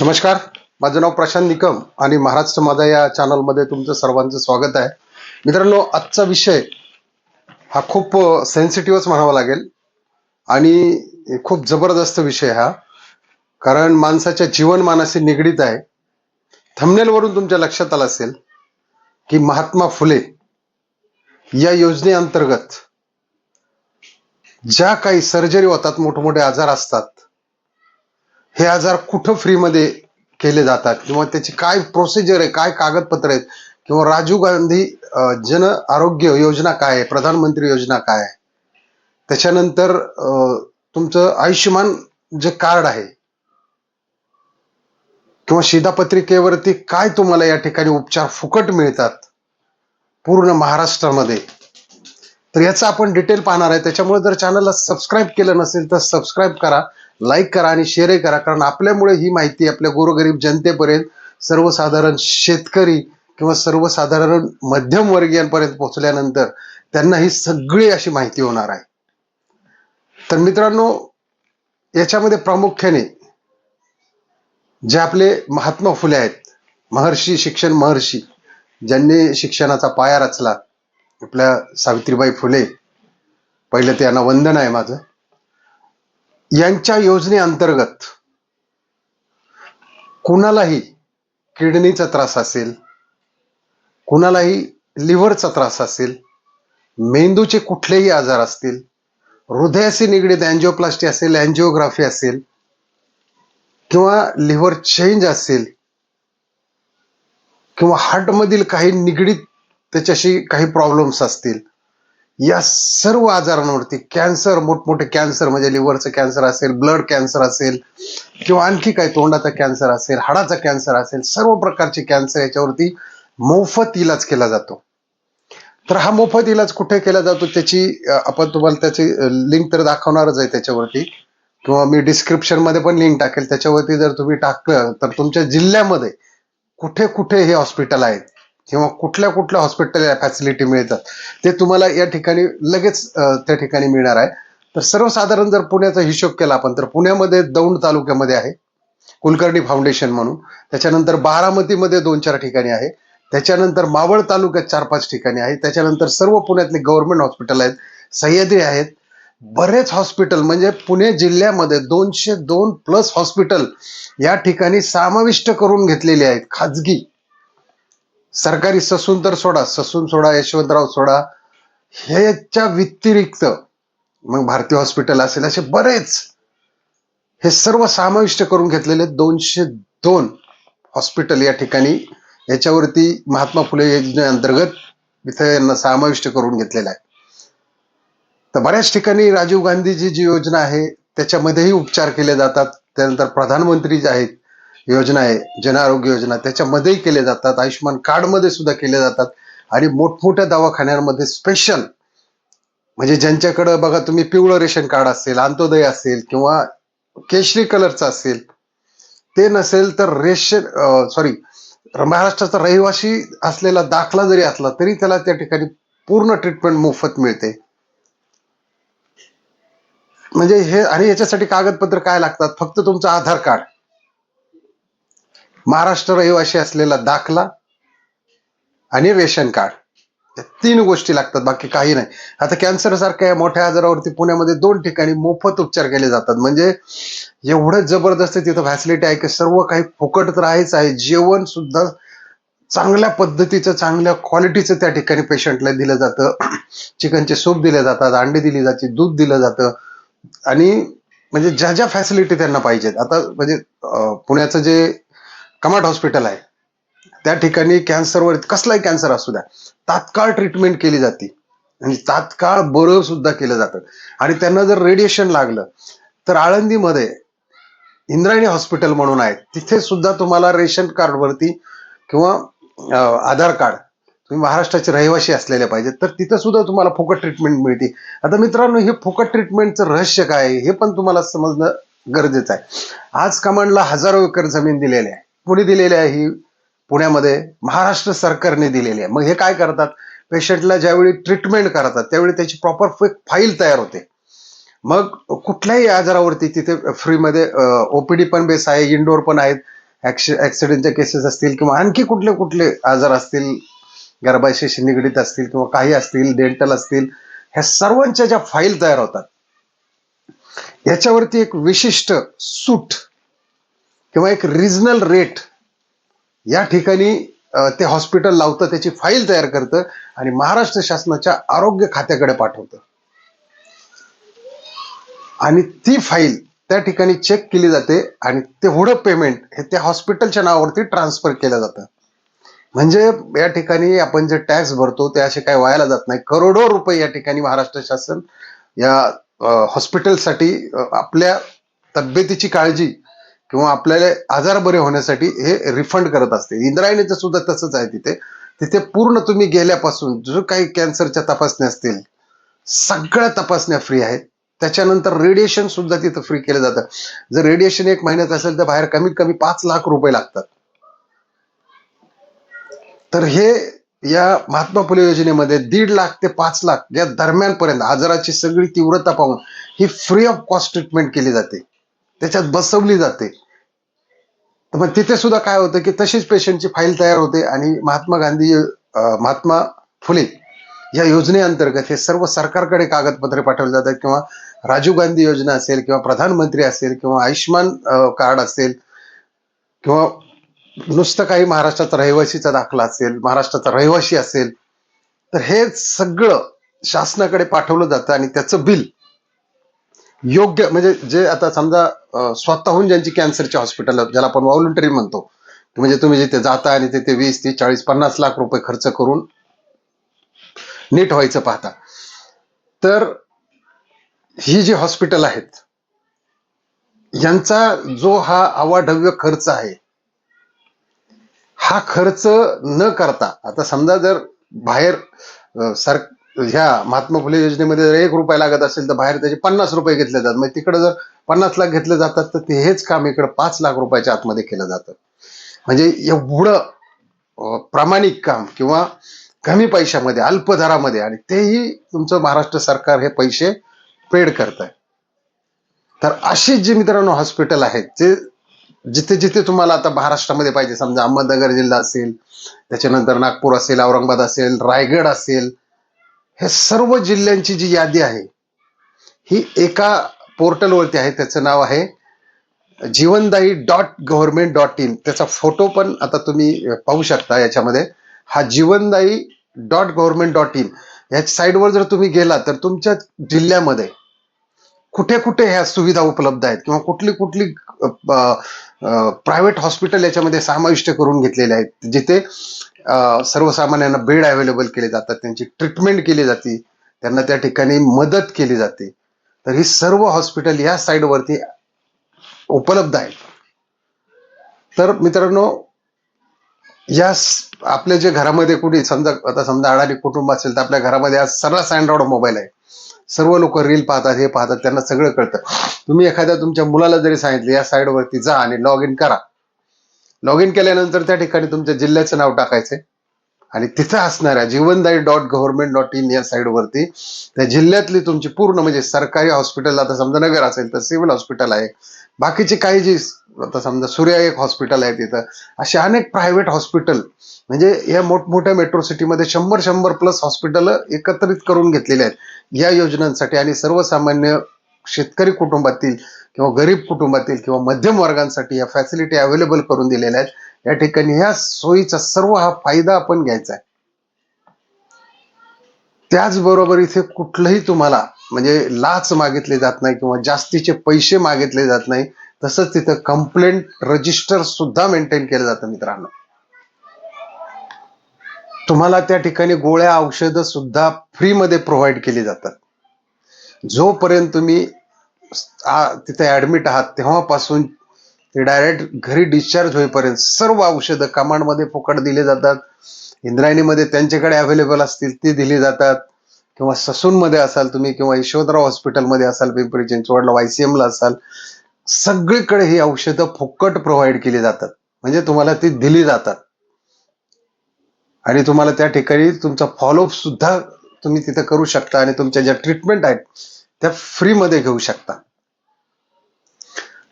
नमस्कार. माझं नाव प्रशांत निकम आणि महाराष्ट्र माझा या चॅनलमध्ये तुमचं सर्वांचं स्वागत आहे. मित्रांनो, आजचा विषय हा खूप सेन्सिटिव्हच म्हणावा लागेल आणि खूप जबरदस्त विषय हा, कारण माणसाच्या जीवनमानाशी निगडीत आहे. थंबनेलवरून तुमच्या लक्षात आलं असेल की महात्मा फुले या योजनेअंतर्गत ज्या काही सर्जरी होतात, मोठमोठे आजार असतात, हे आजार कुठं फ्रीमध्ये केले जातात किंवा त्याची काय प्रोसिजर आहे, काय कागदपत्र आहेत, किंवा राजीव गांधी जन आरोग्य योजना काय आहे, प्रधानमंत्री योजना काय आहे, त्याच्यानंतर तुमचं आयुष्यमान जे कार्ड आहे किंवा शिधापत्रिकेवरती काय तुम्हाला या ठिकाणी उपचार फुकट मिळतात पूर्ण महाराष्ट्रामध्ये, तर याचं आपण डिटेल पाहणार आहे. त्याच्यामुळे जर चॅनलला सबस्क्राईब केलं नसेल तर सबस्क्राईब करा, लाईक करा आणि शेअरही करा, कारण आपल्यामुळे ही माहिती आपल्या गोरगरीब जनतेपर्यंत, सर्वसाधारण शेतकरी किंवा सर्वसाधारण मध्यमवर्गीयांपर्यंत पोहोचल्यानंतर त्यांना ही सगळी अशी माहिती होणार आहे. तर मित्रांनो, याच्यामध्ये प्रामुख्याने जे आपले महात्मा फुले आहेत, महर्षी, शिक्षण महर्षी, ज्यांनी शिक्षणाचा पाया रचला, आपल्या सावित्रीबाई फुले, पहिलं त्यांना वंदन आहे माझं. यांच्या योजनेअंतर्गत कुणालाही किडनीचा त्रास असेल, कुणालाही लिव्हरचा त्रास असेल, मेंदूचे कुठलेही आजार असतील, हृदयाशी निगडीत अँजिओप्लास्टी असेल, अँजिओग्राफी असेल, किंवा लिव्हर चेंज असेल, किंवा हार्टमधील काही निगडीत त्याच्याशी काही प्रॉब्लेम्स असतील, या सर्व आजारांवरती, कॅन्सर, मोठमोठे कॅन्सर म्हणजे लिव्हरचं कॅन्सर असेल, ब्लड कॅन्सर असेल, किंवा आणखी काही तोंडाचा कॅन्सर असेल, हाडाचा कॅन्सर असेल, सर्व प्रकारचे कॅन्सर याच्यावरती मोफत इलाज केला जातो. तर हा मोफत इलाज कुठे केला जातो त्याची आपण तुम्हाला त्याची लिंक तर दाखवणारच आहे त्याच्यावरती, किंवा मी डिस्क्रिप्शन मध्ये पण लिंक टाकेल. त्याच्यावरती जर तुम्ही टाकलं तर तुमच्या जिल्ह्यामध्ये कुठे कुठे हे हॉस्पिटल आहेत किंवा कुठल्या कुठल्या हॉस्पिटल फॅसिलिटी मिळतात ते तुम्हाला या ठिकाणी लगेच त्या ठिकाणी मिळणार आहे. तर सर्वसाधारण जर पुण्याचा हिशोब केला आपण, तर पुण्यामध्ये दौंड तालुक्यामध्ये आहे कुलकर्णी फाउंडेशन म्हणून, त्याच्यानंतर बारामतीमध्ये 2-4 ठिकाणी आहे, त्याच्यानंतर मावळ तालुक्यात 4-5 ठिकाणी आहे, त्याच्यानंतर सर्व पुण्यातले गव्हर्नमेंट हॉस्पिटल आहेत, सह्याद्री आहेत, बरेच हॉस्पिटल, म्हणजे पुणे जिल्ह्यामध्ये 202+ हॉस्पिटल या ठिकाणी समाविष्ट करून घेतलेले आहेत. खाजगी, सरकारी ससून तर सोडा, ससून सोडा, यशवंतराव सोडा, ह्याच्या व्यतिरिक्त मग भारतीय हॉस्पिटल असेल, असे बरेच हे सर्व समाविष्ट करून घेतलेले 202 हॉस्पिटल या ठिकाणी याच्यावरती महात्मा फुले योजनेअंतर्गत इथे यांना समाविष्ट करून घेतलेला आहे. तर बऱ्याच ठिकाणी राजीव गांधीची जी योजना आहे त्याच्यामध्येही उपचार केले जातात. त्यानंतर प्रधानमंत्री जे आहेत योजना आहे, जन आरोग्य योजना, त्याच्यामध्येही केले जातात. आयुष्यमान कार्ड मध्ये सुद्धा केले जातात. आणि मोठमोठ्या दवाखान्यांमध्ये स्पेशल, म्हणजे ज्यांच्याकडे बघा तुम्ही पिवळं रेशन कार्ड असेल, अंत्योदय असेल, किंवा केशरी कलरचं असेल, ते नसेल तर महाराष्ट्राचा रहिवासी असलेला दाखला जरी असला तरी त्याला त्या ठिकाणी पूर्ण ट्रीटमेंट मोफत मिळते. म्हणजे हे, आणि याच्यासाठी कागदपत्र काय लागतात? फक्त तुमचं आधार कार्ड, महाराष्ट्र रहिवासी असलेला दाखला आणि रेशन कार्ड, या 3 गोष्टी लागतात, बाकी काही नाही. आता कॅन्सर सारख्या मोठ्या आजारावरती पुण्यामध्ये 2 ठिकाणी मोफत उपचार केले जातात. म्हणजे एवढं जबरदस्त तिथं फॅसिलिटी आहे की सर्व काही फुकट तर आहेच आहे, जेवण सुद्धा चांगल्या पद्धतीचं, चांगल्या क्वालिटीचं त्या ठिकाणी पेशंटला दिलं जातं. चिकनचे सूप दिले जातात, अंडी दिली जाते, दूध दिलं जातं, आणि म्हणजे ज्या ज्या फॅसिलिटी त्यांना पाहिजेत. आता म्हणजे पुण्याचं जे कमाट हॉस्पिटल आहे त्या ठिकाणी कॅन्सरवर, कसलाही कॅन्सर असू द्या, तात्काळ ट्रीटमेंट केली जाते आणि तात्काळ बरं सुद्धा केलं जातं. आणि त्यांना जर रेडिएशन लागलं तर आळंदीमध्ये इंद्रायणी हॉस्पिटल म्हणून आहे, तिथे सुद्धा तुम्हाला रेशन कार्ड वरती किंवा आधार कार्ड, तुम्ही महाराष्ट्राचे रहिवासी असलेले पाहिजेत, तर तिथं सुद्धा तुम्हाला फुकट ट्रीटमेंट मिळते. आता मित्रांनो, हे फुकट ट्रीटमेंटचं रहस्य काय आहे हे पण तुम्हाला समजणं गरजेचं आहे. आज कमांडला हजारो एकर जमीन दिलेली आहे. कोणी दिलेली आहे? ही पुण्यामध्ये महाराष्ट्र सरकारने दिलेली आहे. मग हे काय करतात? पेशंटला ज्यावेळी ट्रीटमेंट करतात त्यावेळी त्याची प्रॉपर फाईल तयार होते. मग कुठल्याही आजारावरती तिथे फ्रीमध्ये ओपीडी पण बेस आहे, इंडोर पण आहेत, ऍक्सिडेंटच्या केसेस असतील किंवा आणखी कुठले कुठले आजार असतील, गर्भाशयाशी निगडीत असतील किंवा काही असतील, डेंटल असतील, ह्या सर्वांच्या ज्या फाईल तयार होतात याच्यावरती एक विशिष्ट सूट किंवा एक रिजनल रेट या ठिकाणी ते हॉस्पिटल लावतं, त्याची फाईल तयार करतं आणि महाराष्ट्र शासनाच्या आरोग्य खात्याकडे पाठवतं आणि ती फाईल त्या ठिकाणी चेक केली जाते आणि तेवढं पेमेंट हे त्या हॉस्पिटलच्या नावावरती ट्रान्सफर केलं जातं. म्हणजे या ठिकाणी आपण जे टॅक्स भरतो ते असे काय वायाला जात नाही. करोडो रुपये या ठिकाणी महाराष्ट्र शासन या हॉस्पिटलसाठी आपल्या तब्येतीची काळजी किंवा आपल्याला आजार बरे होण्यासाठी हे रिफंड करत असते. इंद्रायणीचं सुद्धा तसंच आहे. तिथे पूर्ण तुम्ही गेल्यापासून जो काही कॅन्सरच्या तपासण्या असतील सगळ्या तपासण्या फ्री आहेत. त्याच्यानंतर रेडिएशन सुद्धा तिथं फ्री केलं जातं. जर रेडिएशन 1 महिन्यात असेल तर बाहेर कमीत कमी 5 लाख रुपये लागतात. तर हे या महात्मा फुले योजनेमध्ये 1.5 लाख ते 5 लाख या दरम्यानपर्यंत आजाराची सगळी तीव्रता पाहून ही फ्री ऑफ कॉस्ट ट्रीटमेंट केली जाते, त्याच्यात बसवली जाते. तर मग तिथे सुद्धा काय होतं की तशीच पेशंटची फाईल तयार होते आणि महात्मा फुले या योजनेअंतर्गत हे सर्व सरकारकडे कागदपत्रे पाठवले जातात किंवा राजीव गांधी योजना असेल किंवा प्रधानमंत्री असेल किंवा आयुष्यमान कार्ड असेल किंवा नुसतं काही महाराष्ट्राचा रहिवासीचा दाखला असेल, महाराष्ट्राचा रहिवासी असेल, तर हे सगळं शासनाकडे पाठवलं जातं आणि त्याचं बिल योग्य म्हणजे जे आता समजा स्वतःहून ज्यांची कॅन्सरचे हॉस्पिटल ज्याला आपण व्हॉलंटरी म्हणतो, म्हणजे तुम्ही जिथे जाता आणि तिथे 20, 30, 40, 50 लाख रुपये खर्च करून नीट व्हायचं पाहता, तर ही जी हॉस्पिटल आहेत यांचा जो हा अवाढव्य खर्च आहे, हा खर्च न करता आता समजा जर बाहेर ह्या महात्मा फुले योजनेमध्ये जर 1 रुपया लागत असेल तर बाहेर त्याचे 50 रुपये घेतले जातात. मग तिकडे जर 50 लाख घेतले जातात तर ते हेच काम इकडे 5 लाख रुपयाच्या आतमध्ये केलं जातं. म्हणजे एवढं प्रामाणिक काम किंवा कमी पैशामध्ये, अल्प दरामध्ये, आणि तेही तुमचं महाराष्ट्र सरकार हे पैसे पेड करत आहे. तर अशी जी मित्रांनो हॉस्पिटल आहेत जे जिथे जिथे तुम्हाला आता महाराष्ट्रामध्ये पाहिजे, समजा अहमदनगर जिल्हा असेल, त्याच्यानंतर नागपूर असेल, औरंगाबाद असेल, रायगड असेल, हे सर्व जिल्ह्यांची जी यादी आहे ही एका पोर्टलवरती आहे. त्याचं नाव आहे जीवनदायी.government.in. त्याचा फोटो पण आता तुम्ही पाहू शकता याच्यामध्ये. हा जीवनदायी.government.in या साईडवर जर तुम्ही गेला तर तुमच्या जिल्ह्यामध्ये कुठे कुठे ह्या सुविधा उपलब्ध आहेत किंवा कुठली कुठली प्रायव्हेट हॉस्पिटल याच्यामध्ये समाविष्ट करून घेतलेले आहेत, जिथे सर्वसामान्यांना बेड अवेलेबल केले जातात, त्यांची ट्रीटमेंट केली जाते, त्यांना त्या ठिकाणी मदत केली जाते. तर ही सर्व हॉस्पिटल या साईडवरती उपलब्ध आहेत. तर मित्रांनो, या आपल्या जे घरामध्ये कुठे समजा आता समजा अडाणी कुटुंब असेल तर आपल्या घरामध्ये आज सर्रास अँड्रॉइड मोबाईल आहे. सर्व लोक रील पाहतात, हे पाहतात, त्यांना सगळं कळतं. तुम्ही एखाद्या तुमच्या मुलाला जरी सांगितलं या साईडवरती जा आणि लॉग इन करा, लॉग इन केल्यानंतर त्या ठिकाणी तुमच्या जिल्ह्याचं नाव टाकायचं आणि तिथं असणाऱ्या जीवनदायी.government.in या साईडवरती त्या जिल्ह्यातली तुमची पूर्ण म्हणजे सरकारी हॉस्पिटल, आता समजा नगर असेल तर सिव्हिल हॉस्पिटल आहे, बाकीची काही जी आता समजा सूर्या एक हॉस्पिटल आहे, तिथं असे अनेक प्रायव्हेट हॉस्पिटल म्हणजे या मोठमोठ्या मेट्रो सिटीमध्ये 100 प्लस हॉस्पिटल एकत्रित करून घेतलेले आहेत या योजनांसाठी. आणि सर्वसामान्य शेतकरी कुटुंबातील किंवा गरीब कुटुंबातील किंवा मध्यम वर्गांसाठी या फॅसिलिटी अवेलेबल करून दिलेल्या आहेत. या ठिकाणी ह्या सोयीचा सर्व हा फायदा आपण घ्यायचा आहे. त्याचबरोबर इथे कुठलंही तुम्हाला म्हणजे लाच मागितली जात नाही किंवा जास्तीचे पैसे मागितले जात नाही. तसंच तिथं कंप्लेंट रजिस्टर सुद्धा मेंटेन केलं जातं. मित्रांनो, तुम्हाला त्या ठिकाणी गोळ्या औषधं सुद्धा फ्रीमध्ये प्रोव्हाइड केली जातात. जोपर्यंत तुम्ही तिथे ऍडमिट आहात तेव्हापासून ते डायरेक्ट घरी डिस्चार्ज होईपर्यंत सर्व औषधं कमांडमध्ये फुकट दिली जातात. इंद्रायणीमध्ये त्यांच्याकडे अवेलेबल असतील ती दिली जातात, किंवा ससूनमध्ये असाल तुम्ही किंवा यशवंतराव हॉस्पिटलमध्ये असाल, पिंपरी चिंचवडला YCM ला असाल, सगळीकडे ही औषधं फुकट प्रोव्हाइड केली जातात. म्हणजे तुम्हाला ती दिली जातात आणि तुम्हाला त्या ठिकाणी तुमचा फॉलोअप सुद्धा तुम्ही तिथे करू शकता आणि तुमच्या ज्या ट्रीटमेंट आहेत त्या फ्रीमध्ये घेऊ शकता.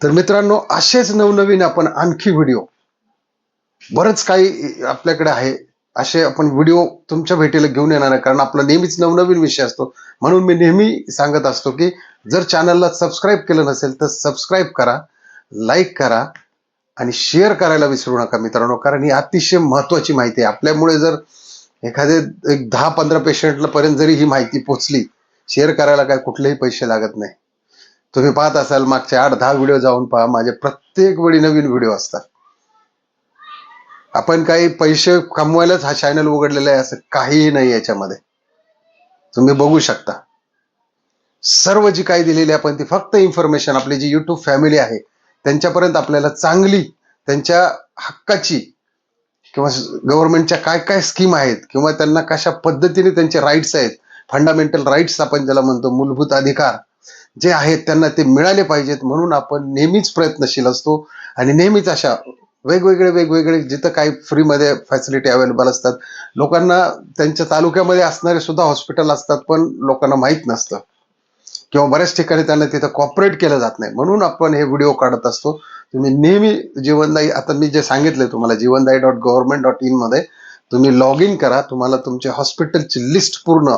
तर मित्रांनो, असेच नवनवीन आपण आणखी व्हिडिओ बरंच काही आपल्याकडे आहे. असे आपण व्हिडिओ तुमच्या भेटीला घेऊन येणार आहे, कारण आपला नेहमीच नवनवीन विषय असतो. म्हणून मी नेहमी सांगत असतो की जर चॅनलला सबस्क्राईब केलं नसेल तर सबस्क्राईब करा, लाईक करा आणि शेअर करायला विसरू नका मित्रांनो, कारण ही अतिशय महत्वाची माहिती आहे. आपल्यामुळे जर एखादे एक 10-15 पेशंटला पर्यंत जरी ही माहिती पोहोचली, शेअर करायला काय कुठलेही पैसे लागत नाही. तुम्ही पाहत असाल मागचे 8-10 व्हिडिओ जाऊन पहा, माझे प्रत्येक वेळी नवीन व्हिडिओ असतात. आपण काही पैसे कमवायलाच हा चॅनल उघडलेला आहे असं काहीही नाही याच्यामध्ये. तुम्ही बघू शकता सर्व जी काही दिलेली आपण ती फक्त इन्फॉर्मेशन आपली जी युट्यूब फॅमिली आहे त्यांच्यापर्यंत आपल्याला चांगली, त्यांच्या हक्काची किंवा गव्हर्नमेंटच्या काय काय स्कीम आहेत किंवा त्यांना कशा पद्धतीने त्यांचे राईट्स आहेत, फंडामेंटल राईट्स आपण ज्याला म्हणतो, मूलभूत अधिकार जे आहेत त्यांना ते मिळाले पाहिजेत, म्हणून आपण नेहमीच प्रयत्नशील असतो. आणि नेहमीच अशा वेगवेगळे जिथं काही फ्रीमध्ये फॅसिलिटी अवेलेबल असतात, लोकांना त्यांच्या तालुक्यामध्ये असणारे सुद्धा हॉस्पिटल असतात पण लोकांना माहीत नसतं किंवा बऱ्याच ठिकाणी त्यांना तिथं कॉपरेट केलं जात नाही, म्हणून आपण हे व्हिडिओ काढत असतो. तुम्ही नेहमी जीवनदायी, आता मी जे सांगितले तुम्हाला, जीवनदायी.government.in मध्ये तुम्ही लॉग इन करा. तुम्हाला तुमचे हॉस्पिटलची लिस्ट, पूर्ण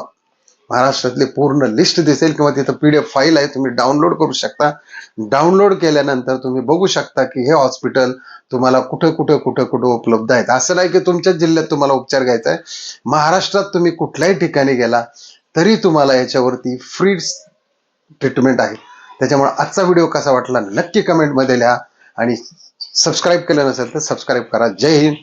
महाराष्ट्रातली पूर्ण लिस्ट दिसेल किंवा तिथं PDF फाईल आहे, तुम्ही डाउनलोड करू शकता. डाउनलोड केल्यानंतर तुम्ही बघू शकता की हे हॉस्पिटल तुम्हाला कुठं कुठं कुठं कुठं उपलब्ध आहेत. असं नाही की तुमच्याच जिल्ह्यात तुम्हाला उपचार घ्यायचा आहे, महाराष्ट्रात तुम्ही कुठल्याही ठिकाणी गेला तरी तुम्हाला याच्यावरती फ्री ट्रीटमेंट आहे. त्याच्यामुळे आजचा व्हिडिओ कसा वाटला नक्की कमेंटमध्ये लिहा आणि सबस्क्राईब केलं नसेल तर सबस्क्राईब करा. जय हिंद,